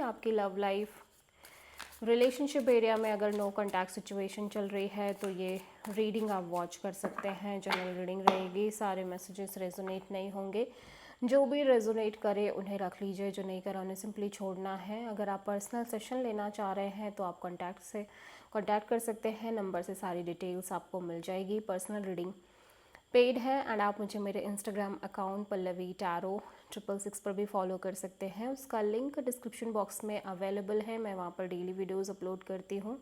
आपकी love life, relationship area में अगर नो कॉन्टैक्ट सिचुएशन चल रही है तो ये रीडिंग आप वॉच कर सकते हैं। जनरल रीडिंग रहेगी, सारे मैसेजेस रेजोनेट नहीं होंगे। जो भी रेजोनेट करे उन्हें रख लीजिए, जो नहीं करा उन्हें सिंपली छोड़ना है। अगर आप पर्सनल सेशन लेना चाह रहे हैं तो आप कॉन्टैक्ट कर सकते हैं। नंबर से सारी डिटेल्स आपको मिल जाएगी। पर्सनल रीडिंग पेड है एंड आप मुझे मेरे इंस्टाग्राम अकाउंट पल्लवी टैरो 666 पर भी फॉलो कर सकते हैं। उसका लिंक डिस्क्रिप्शन बॉक्स में अवेलेबल है। मैं वहाँ पर डेली वीडियोस अपलोड करती हूँ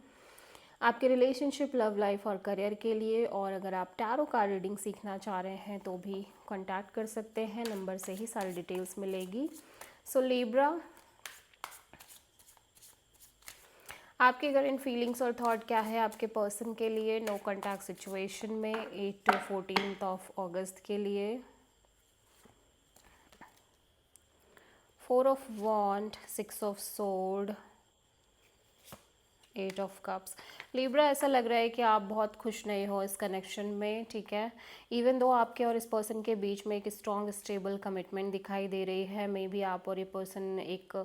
आपके रिलेशनशिप, लव लाइफ और करियर के लिए। और अगर आप टैरो कार्ड रीडिंग सीखना चाह रहे हैं तो भी कॉन्टैक्ट कर सकते हैं। नंबर से ही सारी डिटेल्स मिलेगी। सो लिब्रा, आपके करंट फीलिंग्स और थॉट क्या है आपके पर्सन के लिए नो कॉन्टैक्ट सिचुएशन में 8 to 14 ऑफ अगस्त के लिए। 4 of wand, 6 of sword, 8 of cups. Libra, ऐसा लग रहा है कि आप बहुत खुश नहीं हो इस कनेक्शन में, ठीक है। इवन दो आपके और इस पर्सन के बीच में एक स्ट्रॉन्ग स्टेबल कमिटमेंट दिखाई दे रही है। मे बी आप और ये पर्सन एक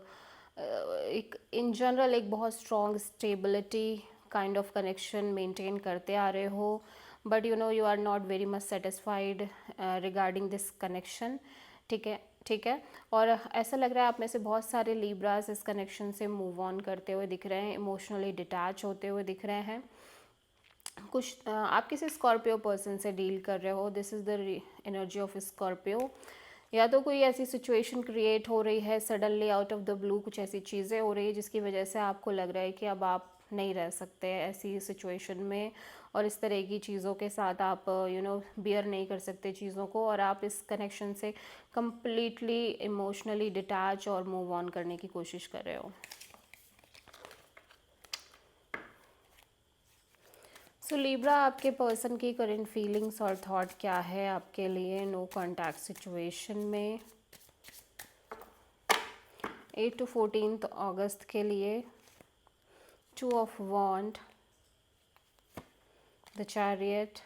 इन जनरल एक बहुत strong stability kind of connection maintain करते आ रहे हो, but you are not very much satisfied regarding this connection, ठीक है। और ऐसा लग रहा है आप में से बहुत सारे लिब्रास इस कनेक्शन से मूव ऑन करते हुए दिख रहे हैं, इमोशनली डिटैच होते हुए दिख रहे हैं। कुछ आप किसी स्कॉर्पियो पर्सन से डील कर रहे हो। This is the energy of Scorpio. या तो कोई ऐसी सिचुएशन क्रिएट हो रही है suddenly out of the blue, कुछ ऐसी चीज़ें हो रही है जिसकी वजह से आपको लग रहा है कि अब आप नहीं रह सकते ऐसी सिचुएशन में, और इस तरह की चीज़ों के साथ आप बियर नहीं कर सकते चीज़ों को, और आप इस कनेक्शन से कम्प्लीटली इमोशनली डिटैच और मूव ऑन करने की कोशिश कर रहे हो। सो लिब्रा, आपके पर्सन की करंट फीलिंग्स और थॉट क्या है आपके लिए नो कॉन्टैक्ट सिचुएशन में 8 to 14 अगस्त के लिए। 2 of wand, the chariot,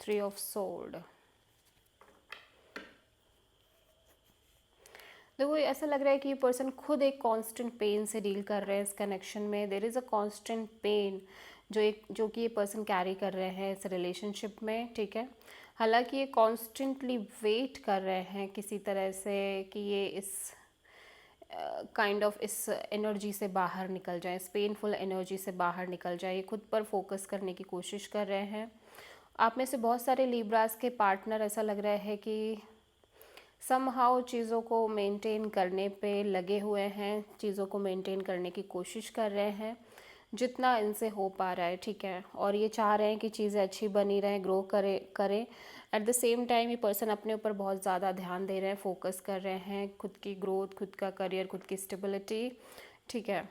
3 of sword. देखो, ऐसा लग रहा है कि ये पर्सन खुद एक कांस्टेंट पेन से डील कर रहे हैं इस कनेक्शन में। There is a constant pain जो कि ये पर्सन कैरी कर रहे हैं इस रिलेशनशिप में, ठीक है। हालांकि ये कॉन्स्टेंटली वेट कर रहे हैं किसी तरह से कि ये इस काइंड ऑफ इस एनर्जी से बाहर निकल जाए, इस पेनफुल एनर्जी से बाहर निकल जाए। ये खुद पर फोकस करने की कोशिश कर रहे हैं। आप में से बहुत सारे लिब्रास के पार्टनर, ऐसा लग रहा है कि समहाउ चीज़ों को मेंटेन करने पे लगे हुए हैं, चीज़ों को मेंटेन करने की कोशिश कर रहे हैं जितना इनसे हो पा रहा है, ठीक है। और ये चाह रहे हैं कि चीज़ें अच्छी बनी रहें, ग्रो करें। एट द सेम टाइम ये पर्सन अपने ऊपर बहुत ज़्यादा ध्यान दे रहे हैं, फोकस कर रहे हैं खुद की ग्रोथ, खुद का करियर, खुद की स्टेबिलिटी, ठीक है।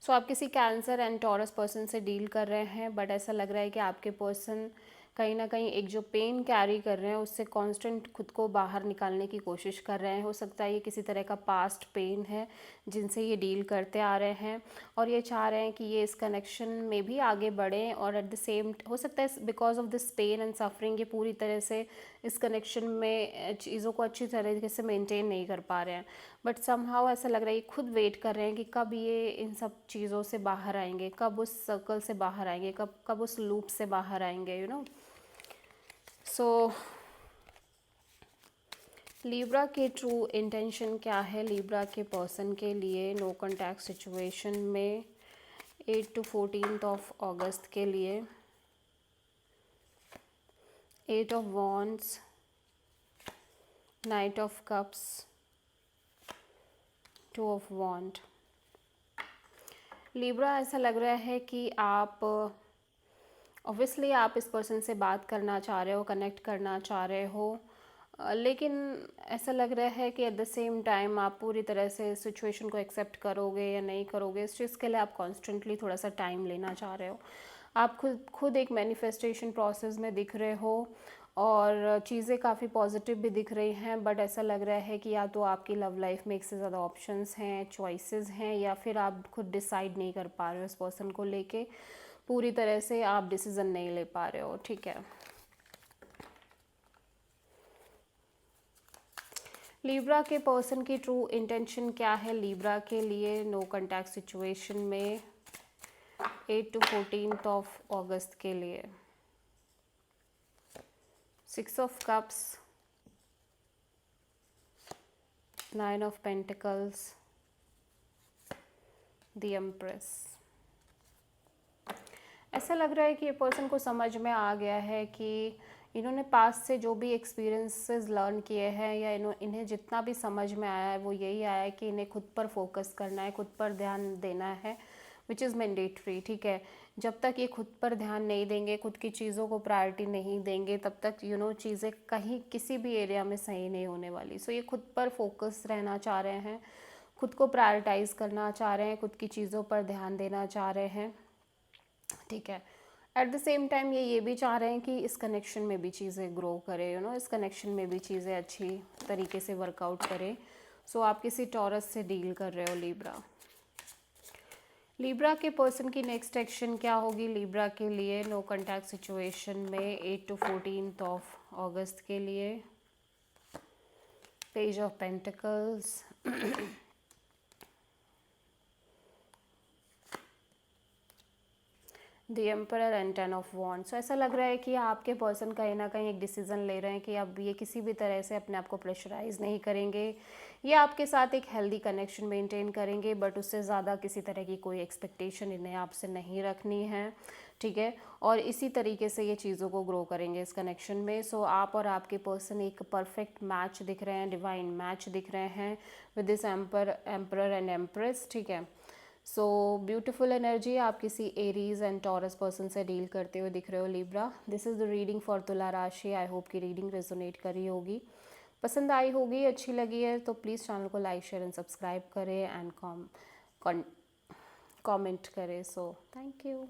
सो आप किसी कैंसर एंड टॉरस पर्सन से डील कर रहे हैं, बट ऐसा लग रहा है कि आपके पर्सन कहीं ना कहीं एक जो पेन कैरी कर रहे हैं उससे कांस्टेंट खुद को बाहर निकालने की कोशिश कर रहे हैं। हो सकता है ये किसी तरह का पास्ट पेन है जिनसे ये डील करते आ रहे हैं, और ये चाह रहे हैं कि ये इस कनेक्शन में भी आगे बढ़ें, और एट द सेम हो सकता है because of this pain and suffering ये पूरी तरह से इस कनेक्शन में चीज़ों को अच्छी तरीके से मेंटेन नहीं कर पा रहे हैं। बट समहाउ ऐसा लग रहा है कि खुद वेट कर रहे हैं कि कब ये इन सब चीज़ों से बाहर आएंगे, कब उस सर्कल से बाहर आएंगे, कब उस लूप से बाहर आएंगे, सो लिब्रा के ट्रू इंटेंशन क्या है लिब्रा के पर्सन के लिए नो कॉन्टैक्ट सिचुएशन में 8 to 14 ऑफ अगस्त के लिए। 8 of wands, knight of cups, 2 of wand. Libra, ऐसा लग रहा है कि आप ऑब्वियसली आप इस पर्सन से बात करना चाह रहे हो, कनेक्ट करना चाह रहे हो, लेकिन ऐसा लग रहा है कि एट द सेम टाइम आप पूरी तरह से सिचुएशन को एक्सेप्ट करोगे या नहीं करोगे, इस चीज़ के लिए आप कॉन्स्टेंटली थोड़ा सा टाइम लेना चाह रहे हो। आप खुद एक मैनिफेस्टेशन प्रोसेस में दिख रहे हो, और चीज़ें काफ़ी पॉजिटिव भी दिख रही हैं, बट ऐसा लग रहा है कि या तो आपकी लव लाइफ में एक से ज़्यादा ऑप्शंस हैं, चॉइसेस हैं, या फिर आप खुद डिसाइड नहीं कर पा रहे हो इस पर्सन को लेके, पूरी तरह से आप डिसीज़न नहीं ले पा रहे हो, ठीक है। लिब्रा के पर्सन की ट्रू इंटेंशन क्या है लिब्रा के लिए नो कॉन्टैक्ट सिचुएशन में 8 to 14 ऑफ अगस्त के लिए? 6 of cups, 9 of pentacles, the empress. ऐसा लग रहा है कि ये पर्सन को समझ में आ गया है कि इन्होंने पास्ट से जो भी एक्सपीरियंसेस लर्न किए हैं या इन्हें जितना भी समझ में आया है वो यही आया है कि इन्हें खुद पर फोकस करना है, खुद पर ध्यान देना है, विच इज़ मैंडेटरी। ठीक है, जब तक ये खुद पर ध्यान नहीं देंगे, खुद की चीज़ों को प्रायोरिटी नहीं देंगे, तब तक चीज़ें कहीं किसी भी एरिया में सही नहीं होने वाली। सो ये खुद पर फोकस रहना चाह रहे हैं, खुद को प्रायोरिटाइज करना चाह रहे हैं, खुद की चीज़ों पर ध्यान देना चाह रहे हैं। ठीक है, एट द सेम टाइम ये भी चाह रहे हैं कि इस कनेक्शन में भी चीज़ें ग्रो करें, इस कनेक्शन में भी चीज़ें अच्छी तरीके से वर्कआउट करें। सो आप किसी टॉरस से डील कर रहे हो लिब्रा। लिब्रा के पर्सन की नेक्स्ट एक्शन क्या होगी लिब्रा के लिए नो कॉन्टैक्ट सिचुएशन में 8 to 14 ऑफ अगस्त के लिए? Page of pentacles, the emperor and 10 of wands. So ऐसा लग रहा है कि आपके पर्सन कहीं ना कहीं एक डिसीजन ले रहे हैं कि अब ये किसी भी तरह से अपने आप को प्रेशराइज नहीं करेंगे, ये आपके साथ एक हेल्दी कनेक्शन मेंटेन करेंगे, बट उससे ज़्यादा किसी तरह की कोई एक्सपेक्टेशन इन्हें आपसे नहीं रखनी है। ठीक है, और इसी तरीके से ये चीज़ों को ग्रो करेंगे इस कनेक्शन में। सो आप और आपके पर्सन एक परफेक्ट मैच दिख रहे हैं, डिवाइन मैच दिख रहे हैं with this emperor and empress. ठीक है, सो ब्यूटीफुल एनर्जी आप किसी एरीज एंड टॉरस पर्सन से डील करते हुए दिख रहे हो Libra. This is the reading for तुला राशि। आई होप की रीडिंग रेजोनेट करी होगी, पसंद आई होगी, अच्छी लगी है तो प्लीज़ चैनल को लाइक शेयर एंड सब्सक्राइब करें एंड कमेंट करें। So thank you.